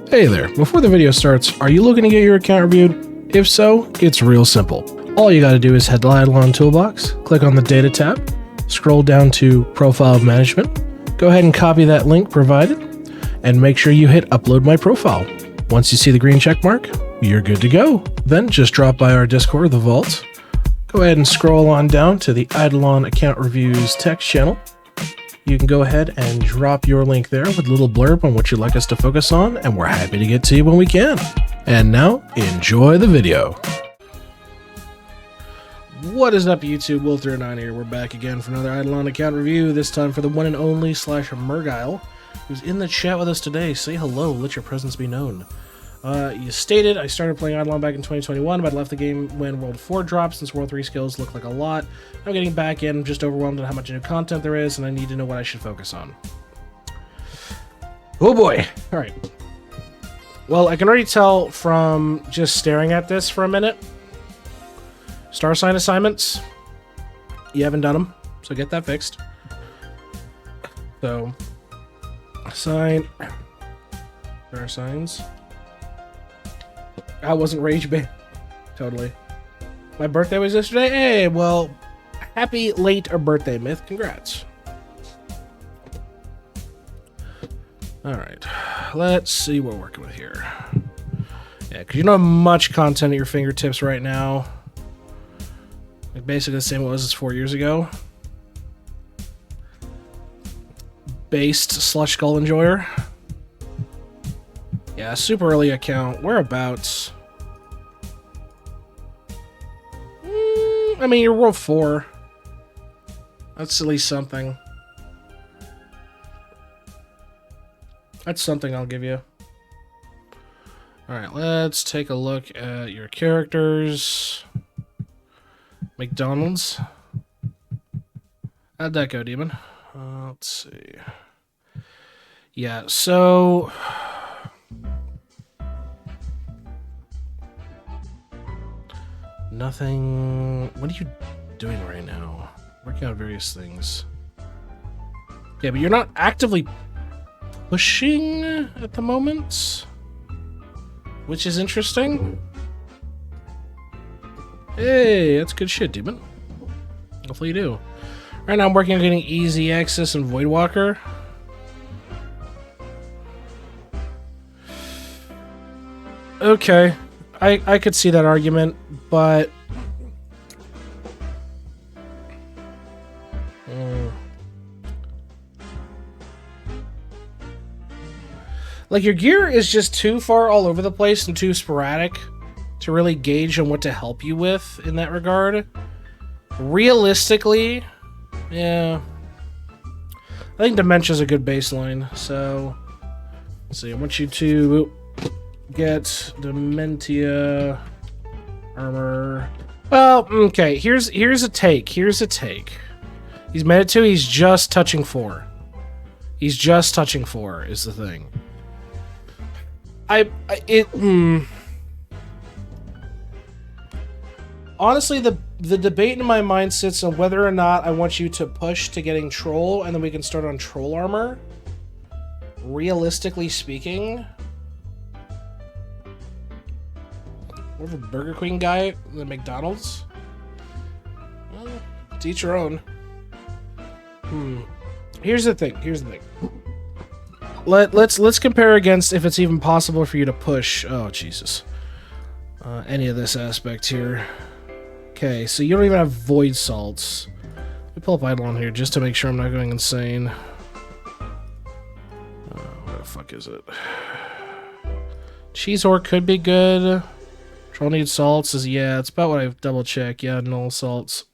Hey there, before the video starts, are you looking to get your account reviewed? If so, it's real simple. All you gotta do is head to the IdleOn toolbox, click on the Data tab, scroll down to Profile Management, go ahead and copy that link provided, and make sure you hit Upload My Profile. Once you see the green check mark, you're good to go. Then just drop by our Discord, The Vault, go ahead and scroll on down to the IdleOn Account Reviews text channel. You can go ahead and drop your link there with a little blurb on what you'd like us to focus on, and we're happy to get to you when we can. And now, enjoy the video. What is up, YouTube? Will39 here. We're back again for another IdleOn account review, this time for the one and only Merguil, who's in the chat with us today. Say hello, let your presence be known. You stated, I started playing IdleOn back in 2021, but I left the game when World 4 dropped since World 3 skills look like a lot. I'm getting back in, I'm just overwhelmed at how much new content there is, and I need to know what I should focus on. Oh boy! Alright. Well, I can already tell from just staring at this for a minute. Star sign assignments. You haven't done them, so get that fixed. So, assign Star signs. I wasn't rage bait. Totally. My birthday was yesterday? Hey, well, happy late birthday, Myth. Congrats. Alright. Let's see what we're working with here. Yeah, because you don't have much content at your fingertips right now. Like basically the same it was as 4 years ago. Based Slush Skull Enjoyer. Yeah, super early account. Whereabouts? I mean, you're World 4. That's at least something. That's something I'll give you. Alright, let's take a look at your characters. McDonald's. How'd that go, Demon? Let's see. Yeah, so... Nothing... What are you doing right now? Working on various things. Yeah, but you're not actively pushing at the moment, which is interesting. Hey, that's good shit, Demon. Hopefully you do. Right now I'm working on getting Easy Access and Voidwalker. Okay. I could see that argument, but... Like, your gear is just too far all over the place and too sporadic to really gauge on what to help you with in that regard. Realistically, yeah. I think Dementia is a good baseline, so... Let's see, I want you to... get Dementia armor. Well, okay, here's a take. Here's a take. He's made it to, he's just touching 4. He's just touching 4 is the thing. Honestly, the debate in my mind sits on whether or not I want you to push to getting troll and then we can start on troll armor. Realistically speaking, more of a Burger Queen guy than McDonald's? Well, to each your own. Here's the thing. Let's compare against if it's even possible for you to push. Oh, Jesus. Any of this aspect here. Okay, so you don't even have Void Salts. Let me pull up IdleOn here just to make sure I'm not going insane. Where the fuck is it? Chizoar could be good. Troll needs salts is, yeah, it's about what I've double checked. Yeah, null salts.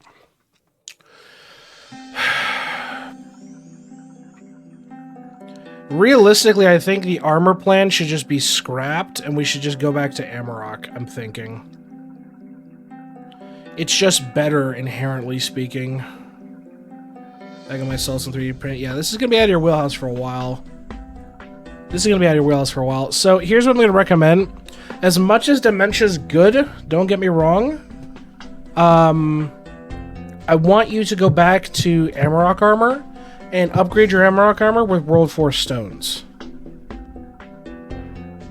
Realistically, I think the armor plan should just be scrapped and we should just go back to Amarok, I'm thinking. It's just better, inherently speaking. I got my salts in 3D print. Yeah, this is going to be out of your wheelhouse for a while. So here's what I'm going to recommend. As much as Dementia's good, don't get me wrong, I want you to go back to Amarok Armor and upgrade your Amarok Armor with World 4 stones.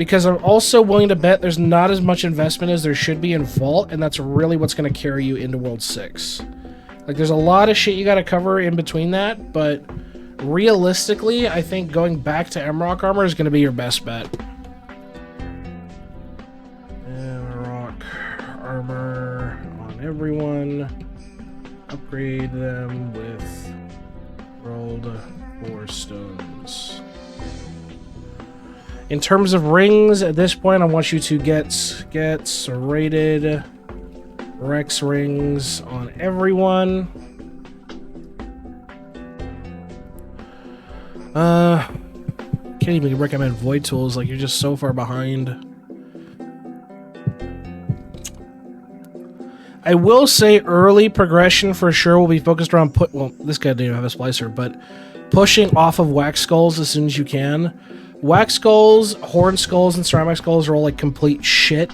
Because I'm also willing to bet there's not as much investment as there should be in Vault, and that's really what's going to carry you into World 6. Like, there's a lot of shit you got to cover in between that, but realistically, I think going back to Amarok Armor is going to be your best bet. Amarok Armor on everyone. Upgrade them with rolled 4 stones. In terms of rings, at this point, I want you to get Serrated Rex rings on everyone. Can't even recommend Void Tools, like, you're just so far behind. I will say early progression for sure will be focused around well, this guy didn't even have a splicer, but pushing off of Wax Skulls as soon as you can. Wax Skulls, Horn Skulls, and Ceramic Skulls are all like complete shit.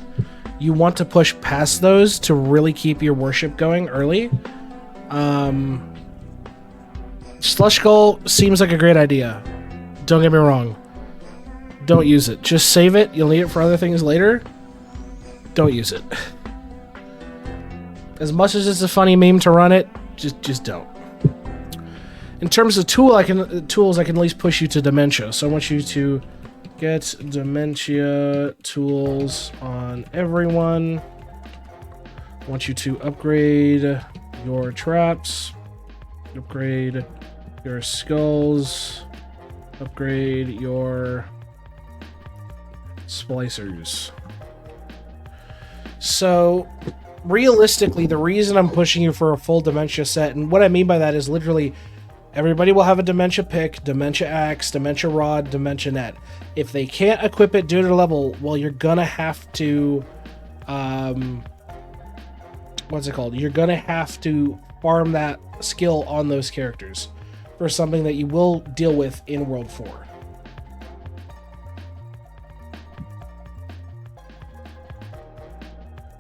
You want to push past those to really keep your worship going early. Slush Skull seems like a great idea. Don't get me wrong. Don't use it. Just save it. You'll need it for other things later. Don't use it. As much as it's a funny meme to run it, just don't. In terms of tools, I can at least push you to Dementia. So I want you to get Dementia tools on everyone. I want you to upgrade your traps, upgrade your skulls, upgrade your splicers. So realistically, the reason I'm pushing you for a full Dementia set, and what I mean by that is literally everybody will have a Dementia pick, Dementia axe, Dementia rod, Dementia net. If they can't equip it due to their level, well, you're gonna have to, what's it called? You're gonna have to farm that skill on those characters for something that you will deal with in World 4.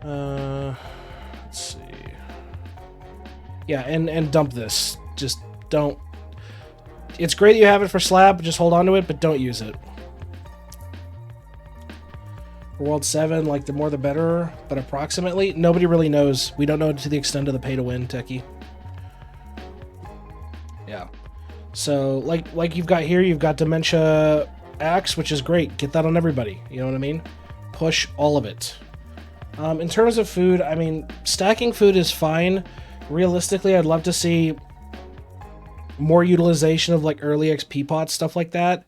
Let's see. Yeah, and dump this. Just don't. It's great that you have it for slab, just hold on to it, but don't use it. For World 7, like, the more the better, but approximately, nobody really knows. We don't know to the extent of the pay-to-win, techie. Yeah. So, like you've got here, you've got Dementia Axe, which is great. Get that on everybody, you know what I mean? Push all of it. In terms of food, I mean, stacking food is fine. Realistically, I'd love to see more utilization of like early XP pots, stuff like that,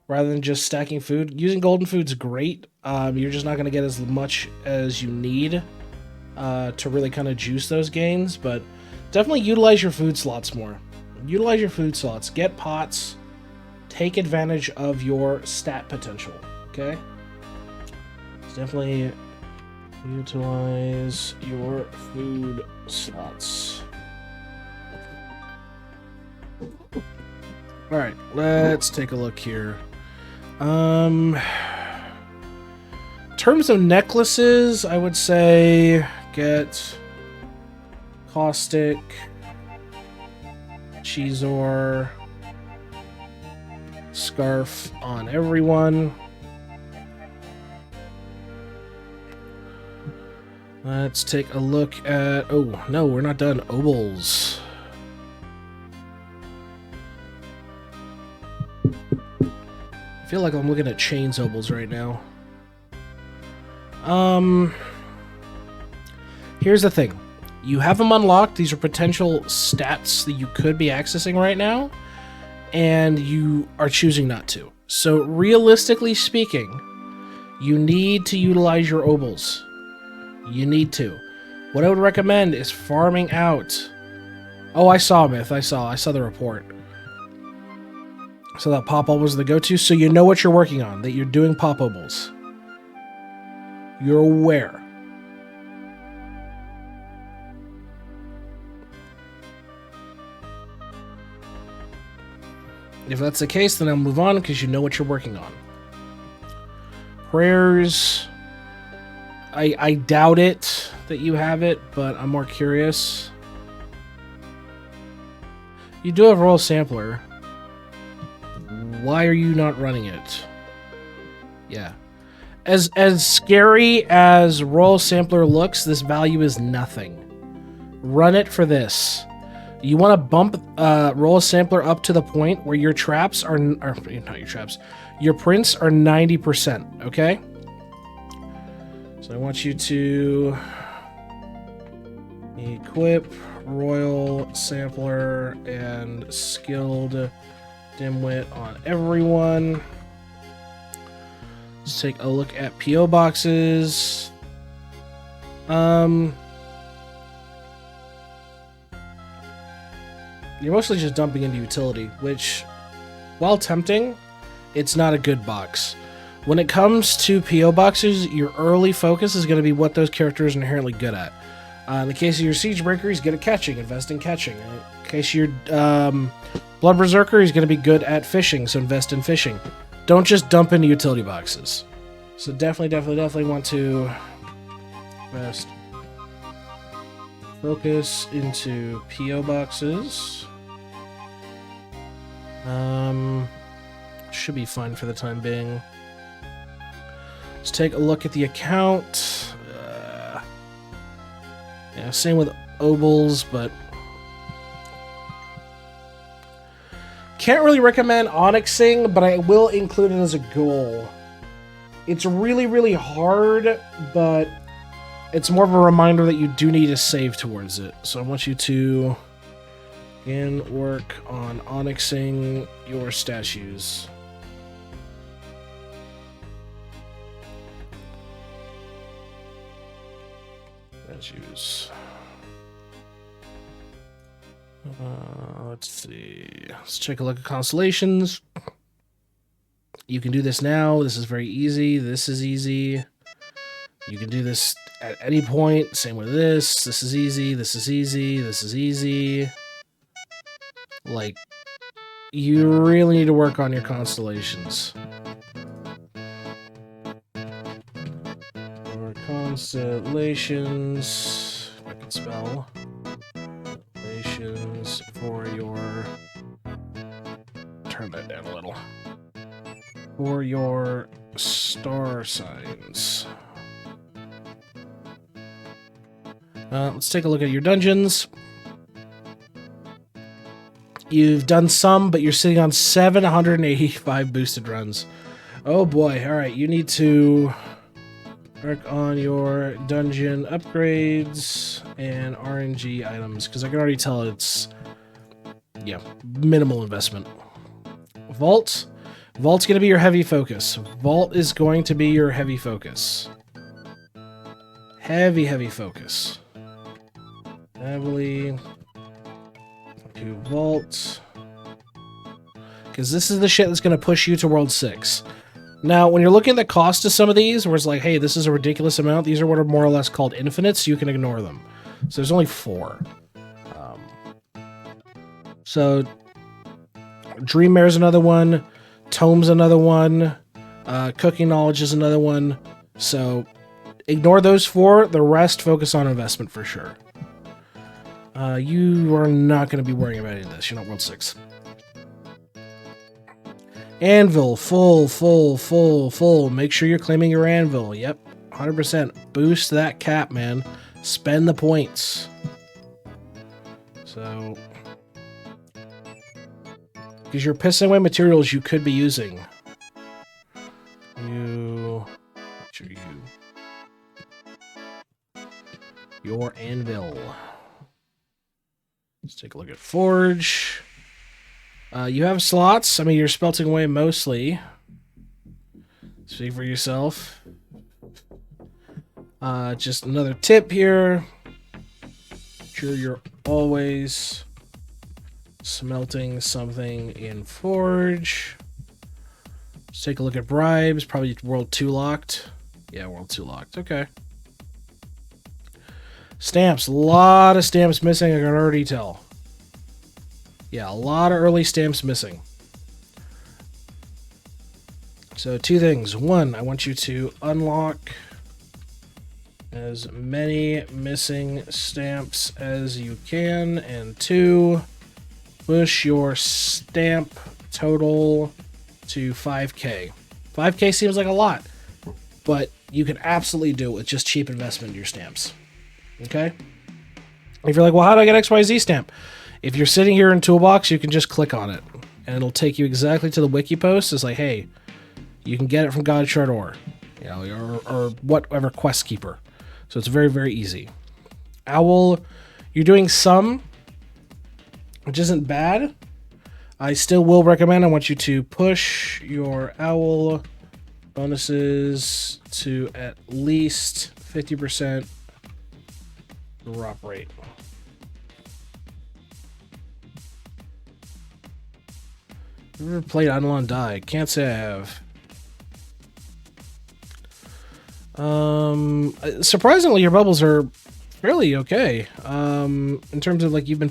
rather than just stacking food. Using golden food's great. You're just not going to get as much as you need to really kind of juice those gains, but definitely utilize your food slots more. Utilize your food slots. Get pots. Take advantage of your stat potential, okay? Definitely utilize your food slots. Alright, let's take a look here. In terms of necklaces, I would say get Caustic, Chizoar, Scarf on everyone. Let's take a look at... Oh, no, we're not done. Obols. I feel like I'm looking at Chains Obols right now. Here's the thing. You have them unlocked. These are potential stats that you could be accessing right now, and you are choosing not to. So, realistically speaking, you need to utilize your Obols. You need to. What I would recommend is farming out. Oh, I saw Myth. I saw the report. So that pop obol was the go-to. So you know what you're working on. That you're doing pop obals. You're aware. If that's the case, then I'll move on because you know what you're working on. Prayers. I doubt it that you have it, but I'm more curious. You do have Royal Sampler. Why are you not running it? Yeah. As scary as Royal Sampler looks, this value is nothing. Run it for this. You want to bump Royal Sampler up to the point where your traps are, not your traps, your prints are 90%, okay? So I want you to equip Royal Sampler and Skilled Dimwit on everyone. Let's take a look at PO boxes. You're mostly just dumping into utility, which, while tempting, it's not a good box. When it comes to PO boxes, your early focus is going to be what those characters are inherently good at. In the case of your Siege Breaker, he's good at catching. Invest in catching. In the case of your Blood Berserker, he's going to be good at fishing, so invest in fishing. Don't just dump into utility boxes. So definitely want to invest. Focus into PO boxes. Should be fine for the time being. Let's take a look at the account. Yeah, same with Obols, but can't really recommend Onyxing, but I will include it as a goal. It's really hard, but it's more of a reminder that you do need to save towards it. So I want you to again work on Onyxing your statues. Statues. Let's see. Let's take a look at constellations. You can do this now. This is very easy. This is easy. You can do this at any point. Same with this. This is easy. This is easy. This is easy. Like, you really need to work on your constellations. Or constellations. I can spell. Constellations for your. Turn that down a little. For your star signs. Let's take a look at your dungeons. You've done some, but you're sitting on 785 boosted runs. Oh boy, alright, you need to work on your dungeon upgrades and RNG items, because I can already tell it's, yeah, minimal investment. Vault. Vault's going to be your heavy focus. Vault is going to be your heavy focus. Heavy focus. Heavily to Vault. Because this is the shit that's going to push you to World 6. Now, when you're looking at the cost of some of these, where it's like, hey, this is a ridiculous amount, these are what are more or less called infinites, so you can ignore them. So there's only 4. So, Dreammare's another one. Tome's another one. Cooking Knowledge is another one. So, ignore those 4. The rest, focus on investment for sure. You are not going to be worrying about any of this. You're not World 6. Anvil, full. Make sure you're claiming your Anvil. Yep, 100%. Boost that cap, man. Spend the points. So, because you're pissing away materials you could be using. Your Anvil. Let's take a look at Forge. You have slots. I mean, you're spelting away mostly. Speak for yourself. Just another tip here. Make sure you're always smelting something in Forge. Let's take a look at bribes. Probably World 2 locked. Yeah, World 2 locked. Okay. Stamps. A lot of stamps missing, I can already tell. Yeah, a lot of early stamps missing. So 2 things. 1, I want you to unlock as many missing stamps as you can. And 2, push your stamp total to 5K. 5K seems like a lot. but you can absolutely do it with just cheap investment in your stamps. Okay? If you're like, well, how do I get XYZ stamp? If you're sitting here in Toolbox, you can just click on it, and it'll take you exactly to the wiki post. It's like, hey, you can get it from Godshard or whatever quest keeper. So it's very, very easy. Owl, you're doing some, which isn't bad. I still will recommend, I want you to push your Owl bonuses to at least 50% drop rate. Never played IdleOn Die. Can't say I have. Surprisingly, your bubbles are fairly okay. In terms of like you've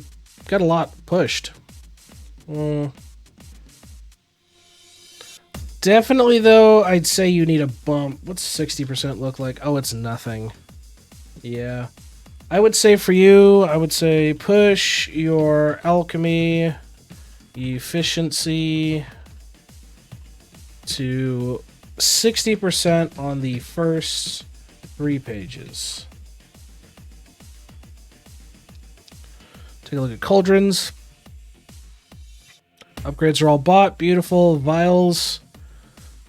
got a lot pushed. Definitely though, I'd say you need a bump. What's 60% look like? Oh, it's nothing. Yeah. I would say for you, I would say push your alchemy efficiency to 60% on the first 3 pages. Take a look at cauldrons. Upgrades are all bought. Beautiful. Vials.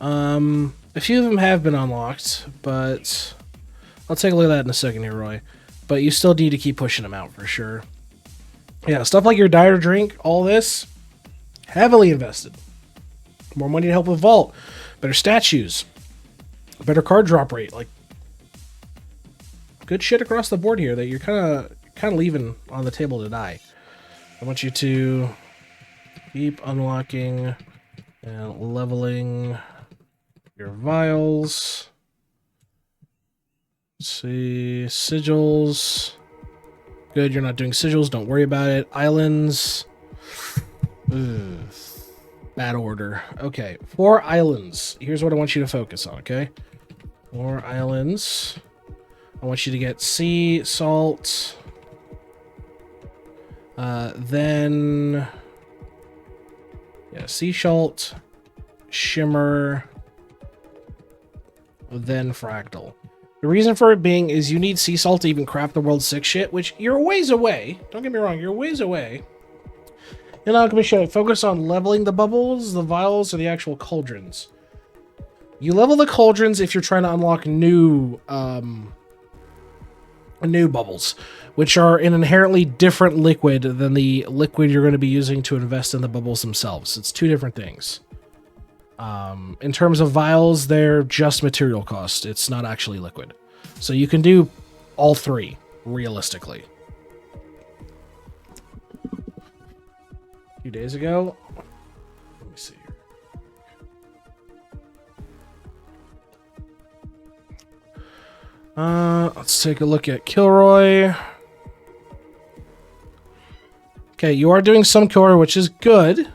A few of them have been unlocked, but I'll take a look at that in a second here, Roy. But you still need to keep pushing them out for sure. Yeah, stuff like your dire drink, all this, heavily invested. More money to help with Vault. Better statues. Better card drop rate. Like, good shit across the board here that you're kind of leaving on the table to die. I want you to keep unlocking and leveling your vials. Let's see, sigils. Good, you're not doing sigils. Don't worry about it. Islands. Ugh. Bad order. Okay, 4 islands. Here's what I want you to focus on, okay? 4 islands. I want you to get sea salt. Then... yeah, sea salt, shimmer, then fractal. The reason for it being is you need sea salt to even craft the World 6 shit, which you're a ways away. Don't get me wrong, you're a ways away. And Alchemy should focus on leveling the bubbles, the vials, or the actual cauldrons. You level the cauldrons if you're trying to unlock new bubbles, which are an inherently different liquid than the liquid you're going to be using to invest in the bubbles themselves. It's 2 different things. In terms of vials, they're just material cost. It's not actually liquid. So you can do all 3, realistically. A few days ago. Let me see here. Let's take a look at Kilroy. Okay, you are doing some Kilroy, which is good.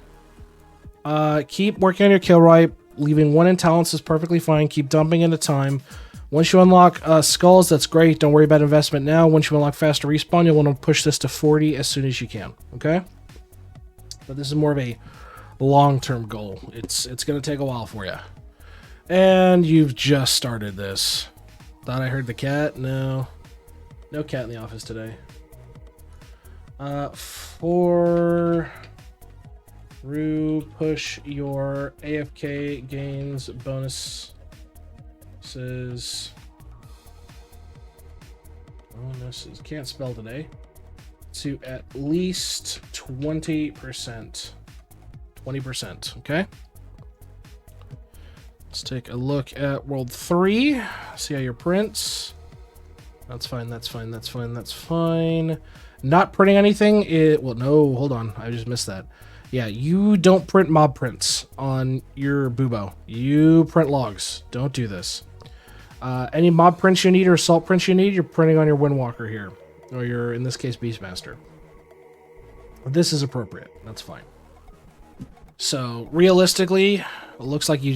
Keep working on your Kilroy. Leaving 1 in talents is perfectly fine. Keep dumping into time. Once you unlock skulls, that's great. Don't worry about investment now. Once you unlock faster respawn, you'll want to push this to 40 as soon as you can. Okay? But this is more of a long-term goal. It's going to take a while for you. And you've just started this. Thought I heard the cat? No. No cat in the office today. For Rue, push your AFK gains bonuses. Bonuses. Can't spell today. To at least 20%. 20%, okay? Let's take a look at World 3. See how your prints. That's fine, that's fine, that's fine, that's fine. Not printing anything. Well, no, hold on. I just missed that. Yeah, you don't print mob prints on your Bubo. You print logs. Don't do this. Any mob prints you need or salt prints you need, you're printing on your Windwalker here. Or your, in this case, Beastmaster. This is appropriate. That's fine. So, realistically, it looks like you're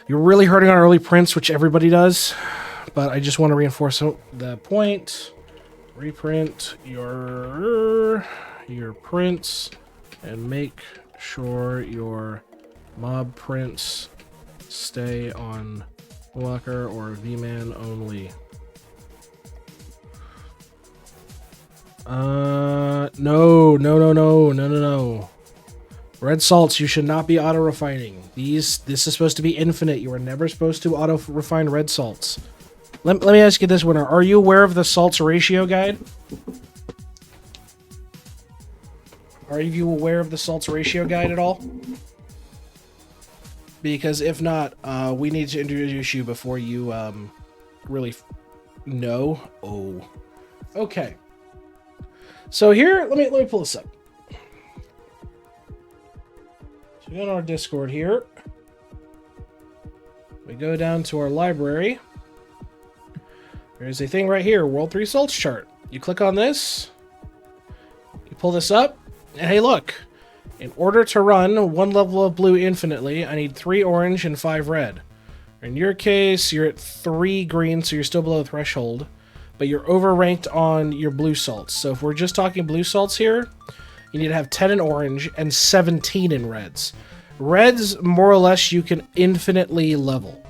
really hurting on early prints, which everybody does. But I just want to reinforce the point. Reprint your prints and make sure your mob prints stay on Walker or V-Man only. No. Red salts, you should not be auto-refining. This is supposed to be infinite. You are never supposed to auto-refine red salts. Let me ask you this, Winner. Are you aware of the salts ratio guide? Are you aware of the salts ratio guide at all? Because if not, we need to introduce you before you really know. Oh, okay. So here, let me pull this up. So we go to our Discord here. We go down to our library. There's a thing right here, World 3 Salts chart. You click on this. You pull this up, and hey, look. In order to run 1 level of blue infinitely, I need 3 orange and 5 red. In your case, you're at 3 green, so you're still below the threshold, but you're overranked on your blue salts. So if we're just talking blue salts here, you need to have 10 in orange and 17 in reds. Reds, more or less, you can infinitely level.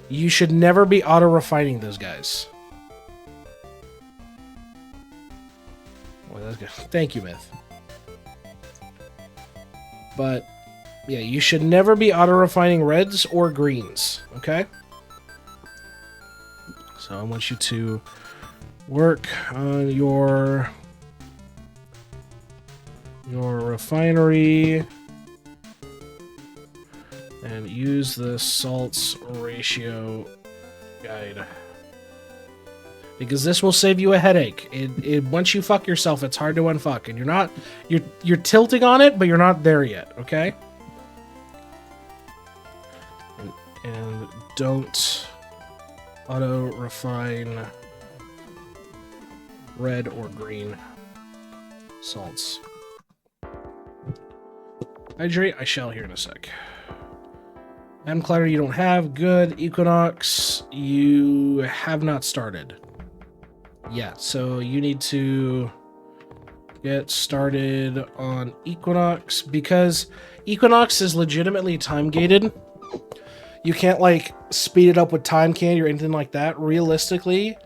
You should never be auto-refining those guys. Well, that's good. Thank you, Myth. But, yeah, you should never be auto-refining reds or greens, okay? So I want you to work on your refinery and use the salts ratio guide. Because this will save you a headache. Once you fuck yourself, it's hard to unfuck, and you're tilting on it, but you're not there yet, okay? And don't auto refine red or green salts. Hydrate, I shall here in a sec. M-Clutter you don't have. Good. Equinox, you have not started. Yeah, so you need to get started on Equinox, because Equinox is legitimately time-gated. You can't, like, speed it up with time candy or anything like that. Realistically,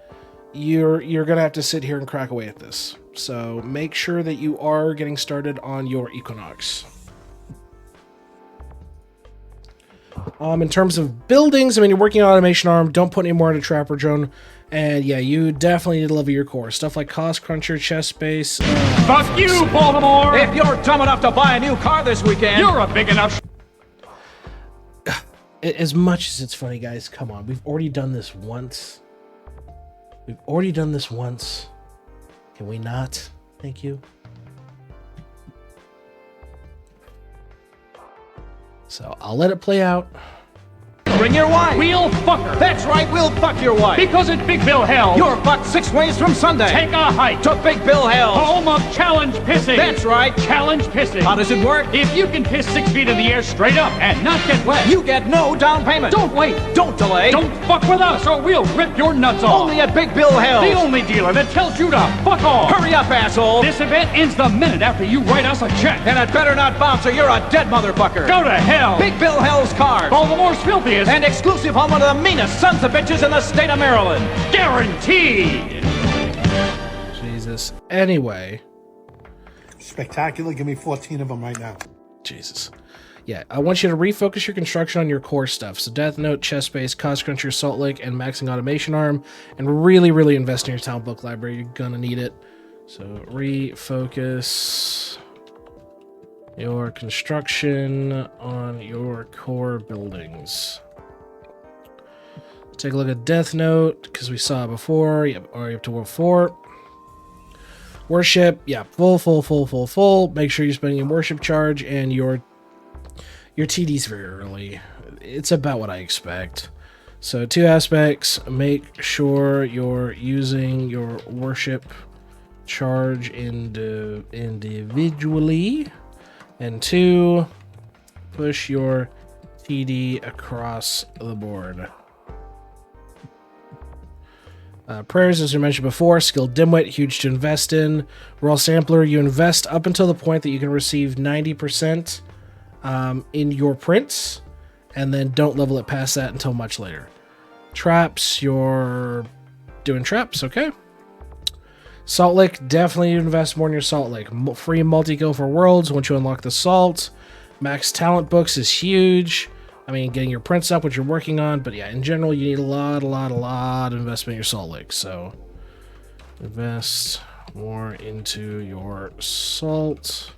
you're gonna have to sit here and crack away at this. So make sure that you are getting started on your Equinox. In terms of buildings, I mean, you're working on Automation Arm. Don't put any more into Trapper Drone. And yeah, you definitely need to level your core. Stuff like Cost Cruncher, Chest Space. Fuck you, Baltimore! If you're dumb enough to buy a new car this weekend, You're a big enough... As much as it's funny, guys, come on. We've already done this once. Can we not? Thank you. So I'll let it play out. bring your wife. We'll fuck her. That's right, we'll fuck your wife. Because at Big Bill Hell, You're fucked 6 ways from Sunday. take a hike to Big Bill Hell. home of challenge pissing. That's right. Challenge pissing. How does it work? If you can piss 6 feet in the air straight up and not get wet, You get no down payment. don't wait. Don't delay. Don't fuck with us or we'll rip your nuts off. Only at Big Bill Hell. The only dealer that tells you to fuck off. Hurry up, asshole. This event ends the minute after you write us a check. And it better not bounce or you're a dead motherfucker. Go to hell. Big Bill Hell's cars. Baltimore's filthiest. And exclusive on one of the meanest sons of bitches in the state of Maryland. Guaranteed. Jesus. Anyway. Spectacular. Give me 14 of them right now. Jesus. Yeah, I want you to refocus your construction on your core stuff. So Death Note, Chest Space, Cost Cruncher, Salt Lake, and Maxing Automation Arm. And really, really invest in your talent book library. You're gonna need it. So refocus your construction on your core buildings. Take a look at Death Note, because we saw it before. Yep, already up to World 4. Worship, yeah, full. Make sure you're spending your worship charge and your TDs very early. It's about what I expect. So 2 aspects. Make sure you're using your worship charge individually. And 2, push your TD across the board. Prayers, as we mentioned before, skilled Dimwit, huge to invest in. Raw Sampler, you invest up until the point that you can receive 90% in your prints, and then don't level it past that until much later. Traps, you're doing traps, okay. Salt Lick, definitely invest more in your Salt Lick. Free multi-kill for worlds once you unlock the salt. Max talent books is huge. I mean, getting your prints up, which you're working on, but yeah, in general, you need a lot of investment in your Salt Lick, so invest more into your Salt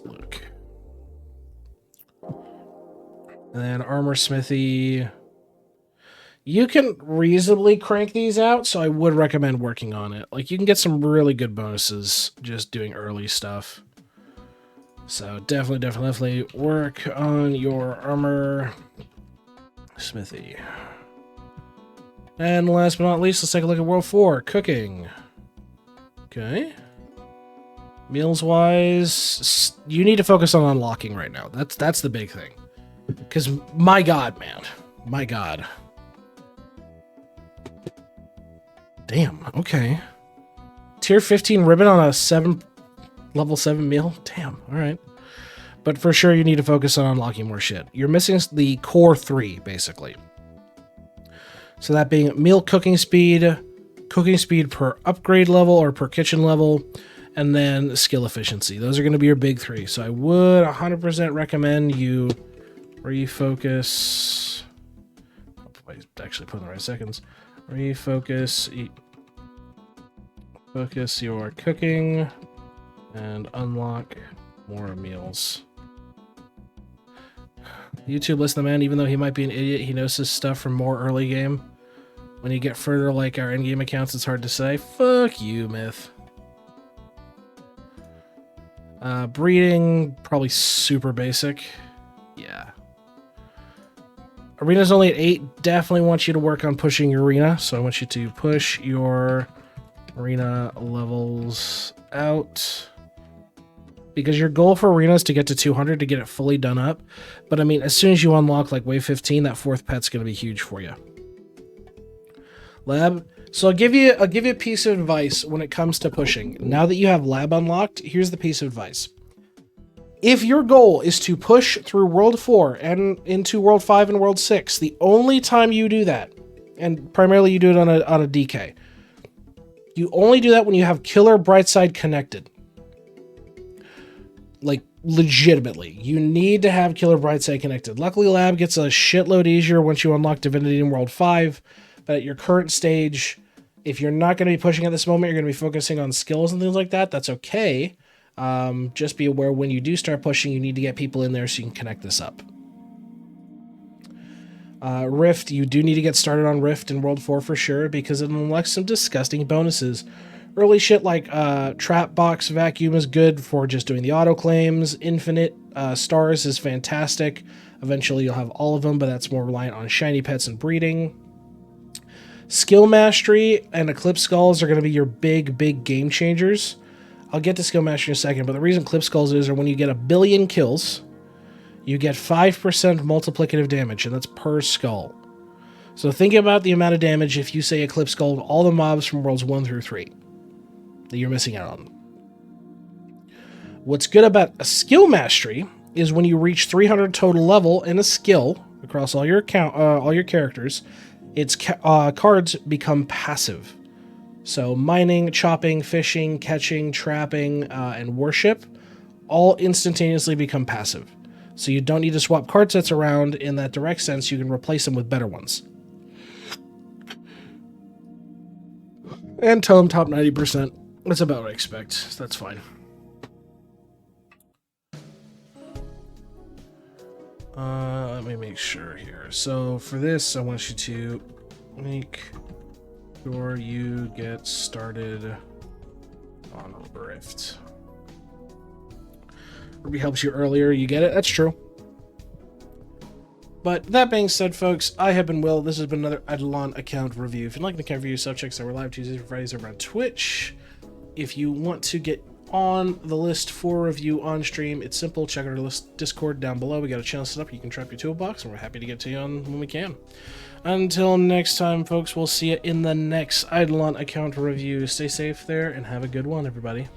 Lick. And then Armor Smithy. You can reasonably crank these out, so I would recommend working on it. Like, you can get some really good bonuses just doing early stuff. So definitely work on your Armor Smithy. And last but not least, let's take a look at World 4. Cooking. Okay. Meals-wise, you need to focus on unlocking right now. That's the big thing. Because, my god, man. My god. Damn, okay. Tier 15 ribbon on a level 7 meal? Damn, alright. But for sure, you need to focus on unlocking more shit. You're missing the core 3, basically. So that being meal cooking speed per upgrade level or per kitchen level, and then skill efficiency. Those are going to be your big 3. So I would 100% recommend you refocus. I actually put in the right seconds. Refocus. Focus your cooking and unlock more meals. YouTube listen, man, even though he might be an idiot, he knows his stuff from more early game. When you get further like our endgame accounts, it's hard to say. Fuck you, Myth. Breeding, probably super basic. Yeah. Arena's only at 8. Definitely want you to work on pushing your arena. So I want you to push your arena levels out. Because your goal for arena is to get to 200 to get it fully done up. But I mean, as soon as you unlock like wave 15, that 4th pet's going to be huge for you. Lab. So I'll give you a piece of advice when it comes to pushing. Now that you have lab unlocked, here's the piece of advice. If your goal is to push through World 4 and into World 5 and World 6, the only time you do that, and primarily you do it on a DK, you only do that when you have Killer Brightside connected. Like, legitimately. You need to have Killer Brightside connected. Luckily, Lab gets a shitload easier once you unlock Divinity in World 5, but at your current stage, if you're not going to be pushing at this moment, you're going to be focusing on skills and things like that, that's okay. Just be aware when you do start pushing, you need to get people in there so you can connect this up. Rift, you do need to get started on Rift in World 4 for sure, because it unlocks some disgusting bonuses. Early shit like Trap Box Vacuum is good for just doing the auto claims. Infinite Stars is fantastic. Eventually you'll have all of them, but that's more reliant on shiny pets and breeding. Skill Mastery and Eclipse Skulls are going to be your big game changers. I'll get to Skill Mastery in a second, but the reason Eclipse Skulls is when you get 1 billion kills, you get 5% multiplicative damage, and that's per skull. So think about the amount of damage if you say Eclipse Skull to all the mobs from Worlds 1 through 3 that you're missing out on. What's good about a Skill Mastery is when you reach 300 total level in a skill across all your characters, its cards become passive. So mining, chopping, fishing, catching, trapping, and worship all instantaneously become passive. So you don't need to swap card sets around in that direct sense. You can replace them with better ones. And Tome top 90%. That's about what I expect. So that's fine. Let me make sure here. So for this, I want you to make sure you get started on Rift. Ruby helps you earlier. You get it? That's true. But that being said, folks, I have been Will. This has been another IdleOn account review. If you'd like to account review, subjects that we're live Tuesdays and Fridays over on Twitch. If you want to get on the list for review on stream, it's simple. Check out our Discord down below. We got a channel set up. You can drop your toolbox, and we're happy to get to you on when we can. Until next time, folks, we'll see you in the next IdleOn account review. Stay safe there, and have a good one, everybody.